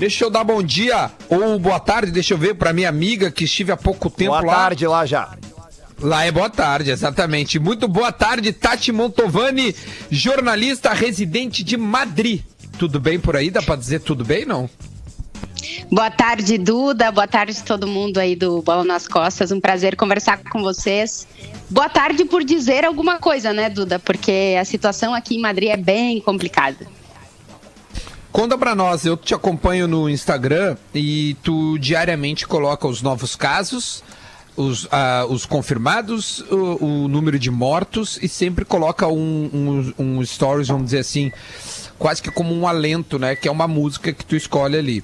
Deixa eu dar bom dia ou boa tarde, deixa eu ver, pra minha amiga que estive há pouco tempo lá. Boa tarde lá já. Lá é boa tarde, exatamente. Muito boa tarde, Tati Mantovani, jornalista residente de Madrid. Tudo bem por aí? Dá pra dizer tudo bem, não? Boa tarde, Duda. Boa tarde todo mundo aí do Bola nas Costas. Um prazer conversar com vocês. Boa tarde por dizer alguma coisa, né, Duda? Porque a situação aqui em Madrid é bem complicada. Conta pra nós, eu te acompanho no Instagram e tu diariamente coloca os novos casos, os confirmados, o número de mortos e sempre coloca um stories, vamos dizer assim, quase que como um alento, né? Que é uma música que tu escolhe ali.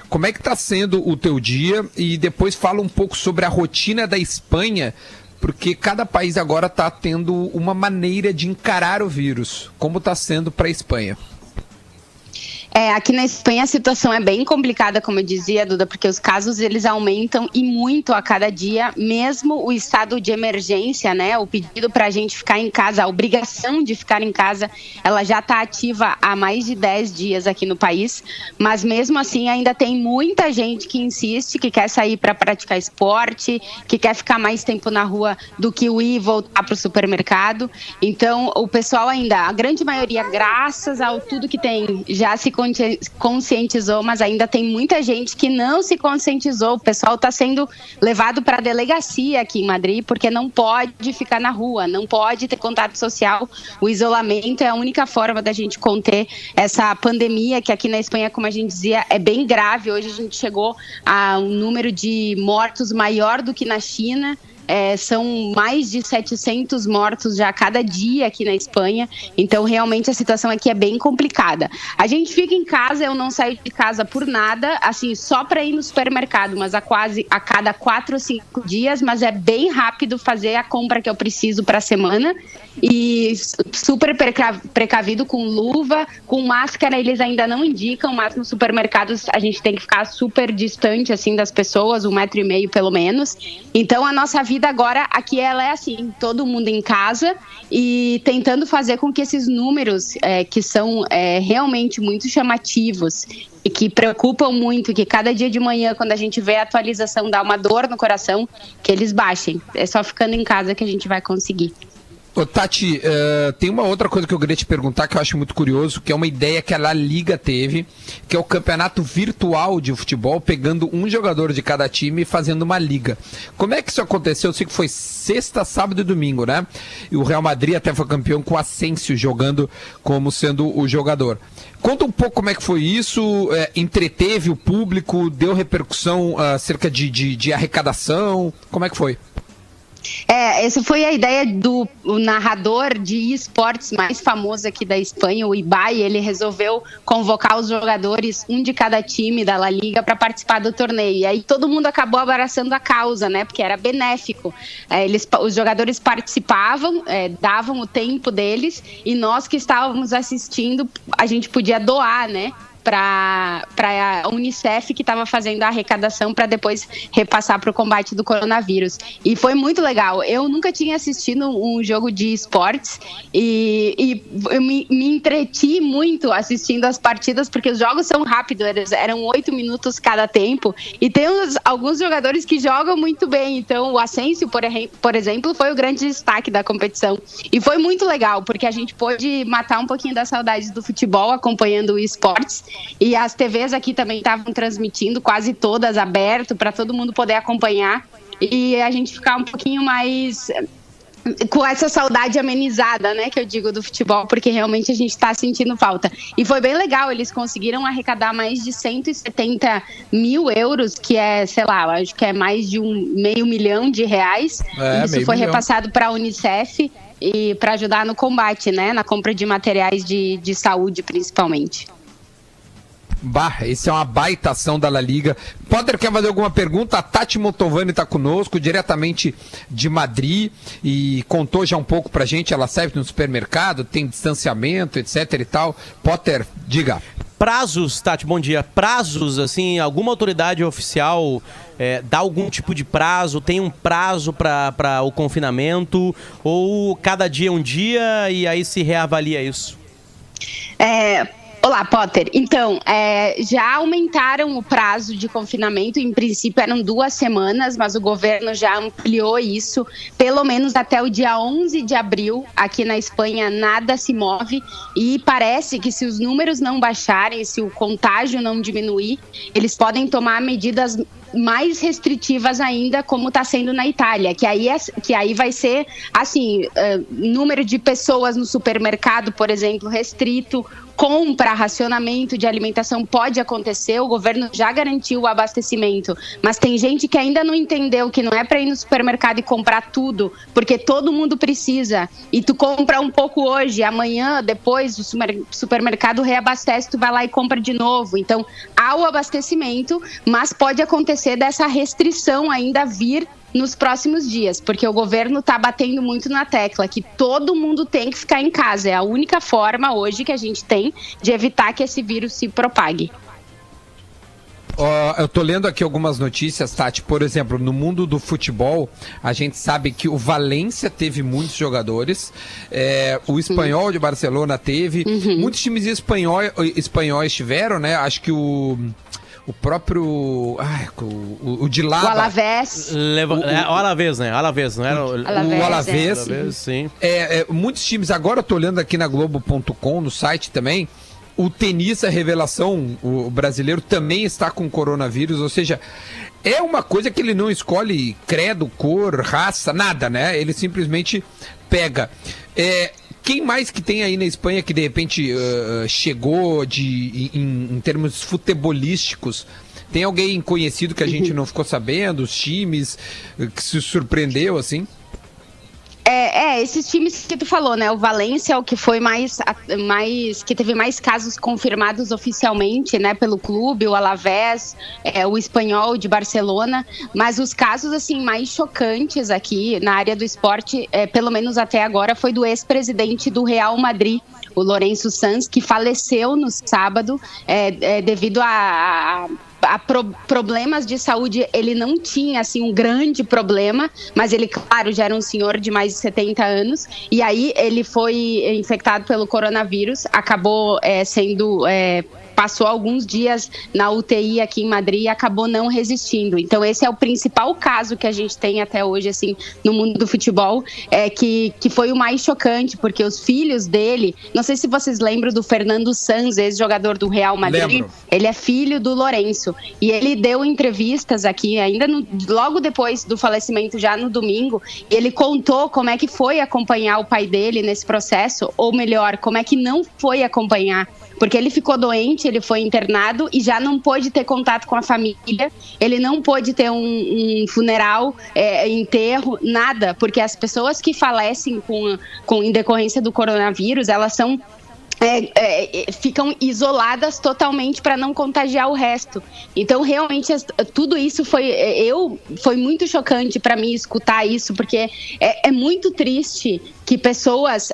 Como é que tá sendo o teu dia? E depois fala um pouco sobre a rotina da Espanha, porque cada país agora tá tendo uma maneira de encarar o vírus. Como tá sendo pra Espanha? Aqui na Espanha a situação é bem complicada, como eu dizia, Duda, porque os casos eles aumentam e muito a cada dia, mesmo o estado de emergência, né? O pedido para a gente ficar em casa, a obrigação de ficar em casa, ela já está ativa há mais de 10 dias aqui no país, mas mesmo assim ainda tem muita gente que insiste, que quer sair para praticar esporte, que quer ficar mais tempo na rua do que ir e voltar para o supermercado. Então o pessoal ainda, a grande maioria, graças ao tudo que tem, já se conscientizou, mas ainda tem muita gente que não se conscientizou. O pessoal está sendo levado para a delegacia aqui em Madrid porque não pode ficar na rua, não pode ter contato social. O isolamento é a única forma da gente conter essa pandemia que aqui na Espanha, como a gente dizia, é bem grave. Hoje a gente chegou a um número de mortos maior do que na China. São mais de 700 mortos já a cada dia aqui na Espanha, então realmente a situação aqui é bem complicada. A gente fica em casa, eu não saio de casa por nada, assim, só para ir no supermercado, mas a cada 4 ou 5 dias, mas é bem rápido fazer a compra que eu preciso para a semana e super precavido com luva, com máscara eles ainda não indicam, mas nos supermercados a gente tem que ficar super distante assim das pessoas, 1,5 metro pelo menos. Então a nossa vida agora aqui ela é assim, todo mundo em casa e tentando fazer com que esses números que são realmente muito chamativos e que preocupam muito, que cada dia de manhã quando a gente vê a atualização dá uma dor no coração, que eles baixem. É só ficando em casa que a gente vai conseguir. Ô, Tati, tem uma outra coisa que eu queria te perguntar que eu acho muito curioso, que é uma ideia que a La Liga teve, que é o campeonato virtual de futebol, pegando um jogador de cada time e fazendo uma liga. Como é que isso aconteceu? Eu sei que foi sexta, sábado e domingo, né? E o Real Madrid até foi campeão com o Asensio jogando como sendo o jogador. Conta um pouco como é que foi isso, entreteve o público, deu repercussão acerca de arrecadação, como é que foi? Essa foi a ideia do narrador de esportes mais famoso aqui da Espanha, o Ibai. Ele resolveu convocar os jogadores, um de cada time da La Liga, para participar do torneio. E aí todo mundo acabou abraçando a causa, né? Porque era benéfico. Os jogadores participavam, davam o tempo deles, e nós que estávamos assistindo, a gente podia doar, né? Para a Unicef, que estava fazendo a arrecadação para depois repassar para o combate do coronavírus. E foi muito legal. Eu nunca tinha assistido um jogo de esportes e eu me entreti muito assistindo as partidas, porque os jogos são rápidos, eram 8 minutos cada tempo, e tem alguns jogadores que jogam muito bem. Então o Asensio, por exemplo, foi o grande destaque da competição. E foi muito legal, porque a gente pôde matar um pouquinho da saudade do futebol acompanhando o esportes. E as TVs aqui também estavam transmitindo, quase todas aberto, para todo mundo poder acompanhar. E a gente ficar um pouquinho mais com essa saudade amenizada, né, que eu digo, do futebol, porque realmente a gente está sentindo falta. E foi bem legal, eles conseguiram arrecadar mais de 170 mil euros, que é, sei lá, acho que é mais de R$500 milhão. Isso foi repassado para a Unicef e para ajudar no combate, né, na compra de materiais de saúde, principalmente. Esse é uma baita ação da La Liga. Potter, quer fazer alguma pergunta? A Tati Mantovani está conosco, diretamente de Madrid, e contou já um pouco pra gente. Ela serve no supermercado, tem distanciamento, etc e tal. Potter, diga. Prazos, Tati, bom dia. Prazos, assim, alguma autoridade oficial dá algum tipo de prazo? Tem um prazo para o confinamento? Ou cada dia é um dia e aí se reavalia isso? Olá, Potter. Então, já aumentaram o prazo de confinamento. Em princípio, eram 2 semanas, mas o governo já ampliou isso. Pelo menos até o dia 11 de abril, aqui na Espanha, nada se move. E parece que se os números não baixarem, se o contágio não diminuir, eles podem tomar medidas mais restritivas ainda, como está sendo na Itália, que aí vai ser, assim, número de pessoas no supermercado, por exemplo, restrito, compra, racionamento de alimentação pode acontecer, o governo já garantiu o abastecimento, mas tem gente que ainda não entendeu que não é para ir no supermercado e comprar tudo, porque todo mundo precisa, e tu compra um pouco hoje, amanhã, depois o supermercado reabastece, tu vai lá e compra de novo. Então, há o abastecimento, mas pode acontecer dessa restrição ainda vir nos próximos dias, porque o governo está batendo muito na tecla que todo mundo tem que ficar em casa. É a única forma hoje que a gente tem de evitar que esse vírus se propague. Eu tô lendo aqui algumas notícias, Tati. Por exemplo, no mundo do futebol, a gente sabe que o Valência teve muitos jogadores, o Espanhol de Barcelona teve, muitos times espanhóis tiveram, né? Acho que o próprio... o de Laba... O Alavés. O Alavés, né? Alavés, não era? O Alavés. Sim. Muitos times... Agora eu tô olhando aqui na Globo.com, no site também, o tenista revelação, o brasileiro, também está com coronavírus, ou seja, é uma coisa que ele não escolhe credo, cor, raça, nada, né? Ele simplesmente pega. Quem mais que tem aí na Espanha que de repente chegou em termos futebolísticos? Tem alguém conhecido que a gente não ficou sabendo? Os times que se surpreendeu, assim? Esses times que tu falou, né? O Valência é o que foi que teve mais casos confirmados oficialmente, né? Pelo clube, o Alavés, o Espanhol de Barcelona. Mas os casos, assim, mais chocantes aqui na área do esporte, pelo menos até agora, foi do ex-presidente do Real Madrid, o Lourenço Sanz, que faleceu no sábado devido a problemas de saúde. Ele não tinha, assim, um grande problema, mas ele, claro, já era um senhor de mais de 70 anos, e aí ele foi infectado pelo coronavírus, acabou passou alguns dias na UTI aqui em Madrid e acabou não resistindo. Então esse é o principal caso que a gente tem até hoje, assim, no mundo do futebol, que foi o mais chocante, porque os filhos dele, não sei se vocês lembram do Fernando Sanz, ex-jogador do Real Madrid. Lembro. Ele é filho do Lourenço, e ele deu entrevistas aqui, ainda logo depois do falecimento, já no domingo, e ele contou como é que foi acompanhar o pai dele nesse processo, ou melhor, como é que não foi acompanhar, porque ele ficou doente, ele foi internado e já não pôde ter contato com a família, ele não pôde ter um funeral, enterro, nada, porque as pessoas que falecem em decorrência do coronavírus, elas são... ficam isoladas totalmente para não contagiar o resto. Então, realmente, tudo isso foi muito chocante para mim escutar isso, porque é muito triste que pessoas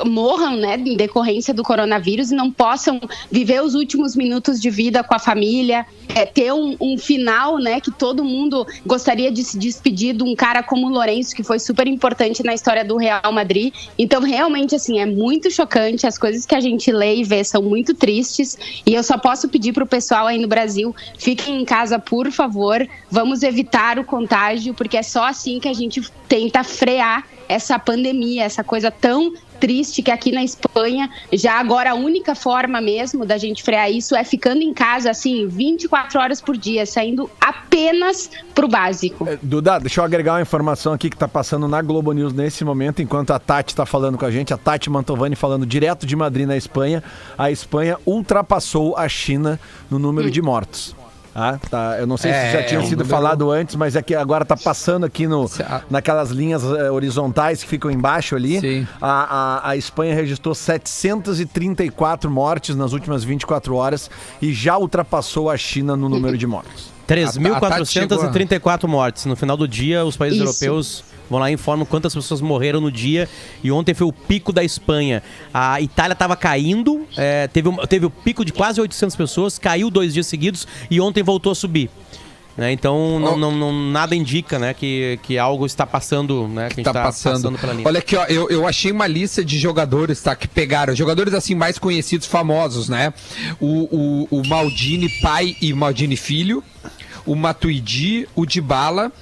morram, né, em decorrência do coronavírus e não possam viver os últimos minutos de vida com a família, ter um final, né, que todo mundo gostaria de se despedir de um cara como o Lourenço, que foi super importante na história do Real Madrid. Então, realmente, assim, é muito chocante, as coisas que a gente lê e vê são muito tristes, e eu só posso pedir pro pessoal aí no Brasil, fiquem em casa, por favor, vamos evitar o contágio, porque é só assim que a gente tenta frear essa pandemia, essa coisa tão triste que aqui na Espanha, já agora a única forma mesmo da gente frear isso é ficando em casa, assim, 24 horas por dia, saindo apenas pro básico. Duda, deixa eu agregar uma informação aqui que tá passando na Globo News nesse momento, enquanto a Tati tá falando com a gente, a Tati Mantovani falando direto de Madrid, na Espanha. A Espanha ultrapassou a China no número de mortos. Tá. Eu não sei se já tinha sido falado antes, mas é que agora tá passando aqui naquelas linhas horizontais que ficam embaixo ali. Sim. A Espanha registrou 734 mortes nas últimas 24 horas e já ultrapassou a China no número de mortes. 3.434 mortes. No final do dia, os países europeus vão lá e informam quantas pessoas morreram no dia. E ontem foi o pico da Espanha. A Itália estava caindo, teve o pico de quase 800 pessoas, caiu 2 dias seguidos e ontem voltou a subir. né? Então nada indica, né, que algo está passando, né, que a gente está passando pela linha. Olha aqui, ó, eu achei uma lista de jogadores, tá, que pegaram, jogadores assim mais conhecidos, famosos, né? O Maldini pai e Maldini filho, o Matuidi, o Dybala,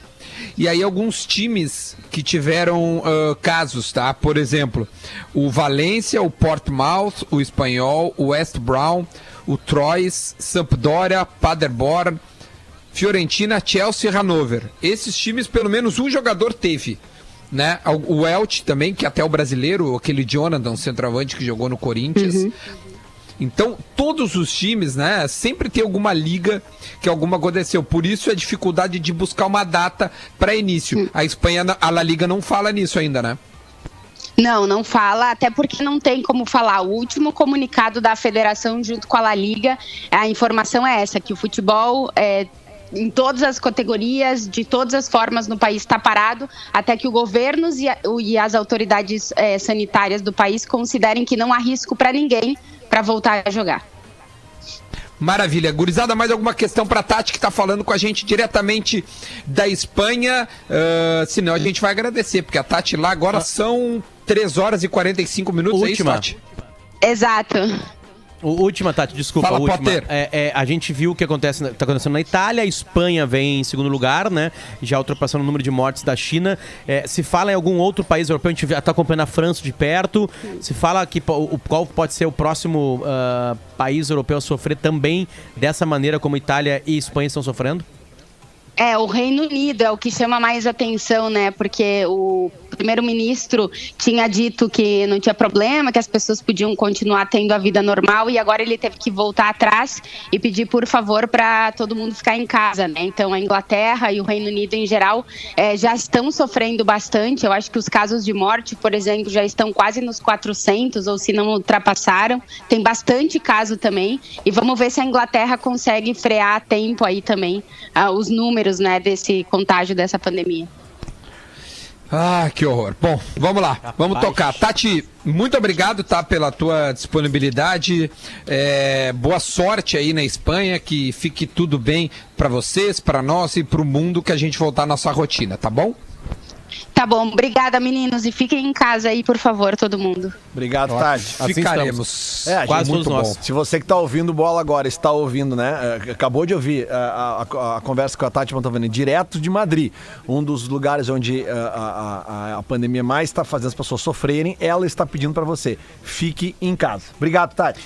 e aí alguns times que tiveram casos, tá? Por exemplo, o Valência, o Portsmouth, o Espanhol, o West Brom, o Troyes, Sampdoria, Paderborn, Fiorentina, Chelsea e Hannover. Esses times, pelo menos um jogador teve, né? O Elche também, que até o brasileiro, aquele Jonathan, centroavante que jogou no Corinthians. Uhum. Então, todos os times, né? Sempre tem alguma liga que alguma aconteceu. Por isso a dificuldade de buscar uma data para início. A Espanha, a La Liga não fala nisso ainda, né? Não fala, até porque não tem como falar. O último comunicado da federação junto com a La Liga, a informação é essa, que o futebol em todas as categorias, de todas as formas no país está parado, até que o governo e as autoridades sanitárias do país considerem que não há risco para ninguém para voltar a jogar. Maravilha. Gurizada, mais alguma questão para a Tati, que está falando com a gente diretamente da Espanha? Senão a gente vai agradecer, porque a Tati lá agora são 3 horas e 45 minutos. Última. É isso, Tati? Exato. Última, Tati, desculpa. Fala, última. Potter. A gente viu o que está acontecendo na Itália, a Espanha vem em segundo lugar, né? Já ultrapassando o número de mortes da China. Se fala em algum outro país europeu, a gente está acompanhando a França de perto. Se fala que qual pode ser o próximo país europeu a sofrer também dessa maneira como Itália e Espanha estão sofrendo? O Reino Unido é o que chama mais atenção, né? Porque o primeiro-ministro tinha dito que não tinha problema, que as pessoas podiam continuar tendo a vida normal, e agora ele teve que voltar atrás e pedir, por favor, para todo mundo ficar em casa, né? Então, a Inglaterra e o Reino Unido, em geral, já estão sofrendo bastante. Eu acho que os casos de morte, por exemplo, já estão quase nos 400, ou se não ultrapassaram. Tem bastante caso também. E vamos ver se a Inglaterra consegue frear a tempo aí também os números, né, desse contágio, dessa pandemia. Que horror. Bom, vamos lá, vamos tocar. Tati, muito obrigado, tá, pela tua disponibilidade. Boa sorte aí na Espanha, que fique tudo bem para vocês, para nós e para o mundo, que a gente voltar à nossa rotina, tá bom? Tá bom, obrigada, meninos, e fiquem em casa aí, por favor, todo mundo. Obrigado, Tati. Assim ficaremos. Quase todos nós. Se você que está ouvindo Bola agora, está ouvindo, né? Acabou de ouvir a conversa com a Tati Mantovani, direto de Madrid, um dos lugares onde a pandemia mais está fazendo as pessoas sofrerem. Ela está pedindo para você, fique em casa. Obrigado, Tati.